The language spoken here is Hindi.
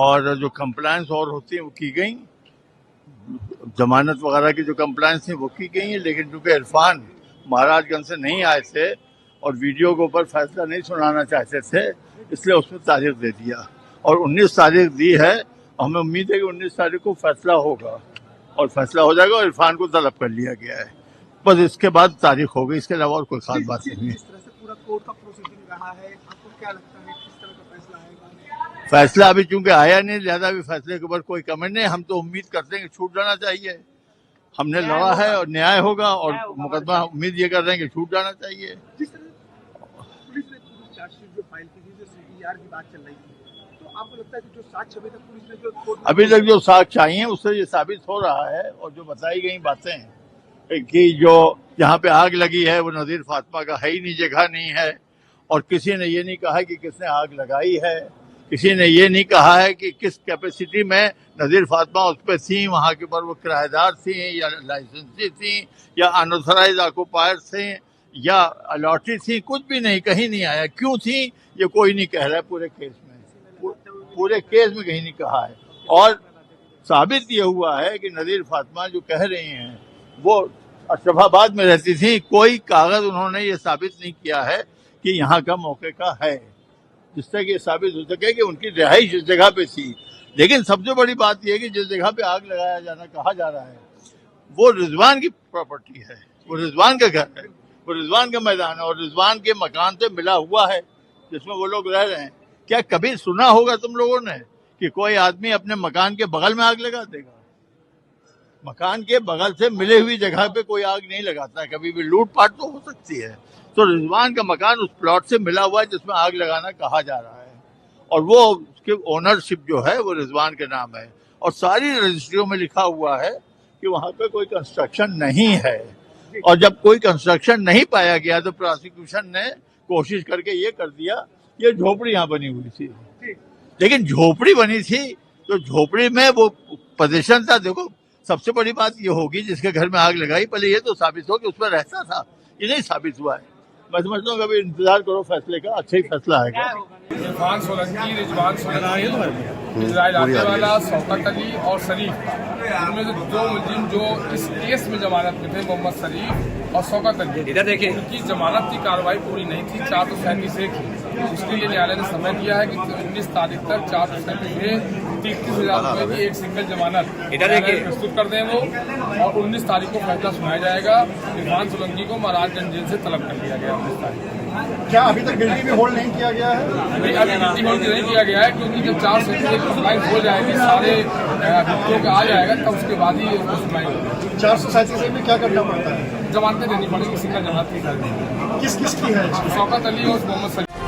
और जो कंप्लायंस और होती है वो की गई, जमानत वगैरह की जो कंप्लायंस थी वो की गई है। लेकिन चूंकि इरफान महाराजगंज से नहीं आए थे और वीडियो के ऊपर फैसला नहीं सुनाना चाहते थे, इसलिए उसमें तारीख दे दिया और 19 तारीख दी है। हमें उम्मीद है कि 19 तारीख को फैसला होगा और फैसला हो जाएगा और इरफान को तलब कर लिया गया है। बस इसके बाद तारीख होगी, इसके अलावा और कोई खास बात नहीं है। जिस तरह से पूरा कोर्ट का प्रोसीडिंग रहा है, आपको क्या लगता है किस तरह का फैसला आएगा? फैसला अभी चूंकि आया नहीं, लिहाजा अभी फैसले के ऊपर कोई कमेंट नहीं। हम तो उम्मीद करते हैं कि छूट जाना चाहिए। हमने लड़ा है और न्याय होगा और मुकदमा उम्मीद ये कर रहे हैं कि छूट जाना चाहिए। जिस तरह पुलिस ने चार्जशीट जो फाइल की थी, जो CDR की बात चल रही थी, तो आपको लगता है कि जो साक्ष्य अभी तक पुलिस ने जो कोर्ट अभी तक जो साक्ष्य आई हैं उससे ये साबित हो रहा है और जो बताई गई बातें कि जो यहाँ पे आग लगी है वो नज़ीर फातिमा का है ही नहीं, जगह नहीं है। और किसी ने ये नहीं कहा है कि किसने आग लगाई है, किसी ने ये नहीं कहा है कि किस कैपेसिटी में नज़ीर फातिमा उस पर थी, वहाँ के ऊपर वो किराएदार थी या लाइसेंसी थी या अनऑथराइज ऑक्यूपायर थे या अलॉटेड थी, कुछ भी नहीं, कहीं नहीं आया। क्यों थी ये कोई नहीं कह रहा है पूरे केस में, पूरे केस में कहीं नहीं कहा है। और साबित ये हुआ है कि नज़ीर फातिमा जो कह रही हैं वो अशरफाबाद में रहती थी, कोई कागज उन्होंने ये साबित नहीं किया है कि यहाँ का मौके का है, जिससे कि साबित हो सके कि उनकी रिहाइश इस जगह पे थी। लेकिन सबसे बड़ी बात यह है कि जिस जगह पे आग लगाया जाना कहा जा रहा है वो रिजवान की प्रॉपर्टी है, वो रिजवान का घर है, वो रिजवान का मैदान है और रिजवान के मकान से मिला हुआ है जिसमें वो लोग रह रहे हैं। क्या कभी सुना होगा तुम लोगों ने कि कोई आदमी अपने मकान के बगल में आग लगा देगा? मकान के बगल से मिले हुई जगह पे कोई आग नहीं लगाता है। कभी भी लूटपाट तो हो सकती है। तो रिजवान का मकान उस प्लॉट से मिला हुआ है जिसमें आग लगाना कहा जा रहा है और वो उसकी ओनरशिप जो है वो रिजवान के नाम है और सारी रजिस्ट्रियों में लिखा हुआ है कि वहाँ पे कोई कंस्ट्रक्शन नहीं है। और जब कोई कंस्ट्रक्शन नहीं पाया गया तो प्रोसिक्यूशन ने कोशिश करके ये कर दिया, ये झोपड़ी यहाँ बनी हुई थी। लेकिन झोपड़ी बनी थी तो झोपड़ी में वो पोजीशन था। देखो सबसे बड़ी बात ये होगी जिसके घर में आग लगाई, पहले ये तो साबित हो कि उसमें रहता था, ये नहीं साबित हुआ है। मैं समझता हूँ कभी इंतजार करो फैसले का, अच्छा ही फैसला आएगा। इरफान सोलंकी, रिजवान सोलंकी, इजराइल आनेवाला, शौकत अली और शरीफ का, इनमें से दो मुलजिम जो इस केस में जमानत में थे, मोहम्मद शरीफ और शौकत अली, इधर देखिए, उनकी जमानत की कार्रवाई पूरी नहीं थी, 437 की। इसके लिए न्यायालय ने समय दिया है कि 19 तारीख तक 437 33,000 रुपए की एक सिंगल जमानत इधर देखिए प्रस्तुत कर दें वो, और 19 तारीख को फैसला सुनाया जाएगा। इरफान सोलंकी को महाराजगंज जेल से तलब कर लिया गया 19 तारीख को। क्या अभी तक गिल्टी में होल्ड नहीं किया गया है? नहीं, अभी गिल्टी होल्ड नहीं किया गया है क्योंकि जब 437 की सुनवाई हो जाएगी, सारे अभियुक्तों का आ जाएगा, तब उसके बाद ही उसको सुनवाई होगी। 437 में क्या करना पड़ता है? जमानतें देनी पड़ेगी, सिंगल जमानत की कर देंगे। किस किस की है? शौकत अली और मोहम्मद शरीफ।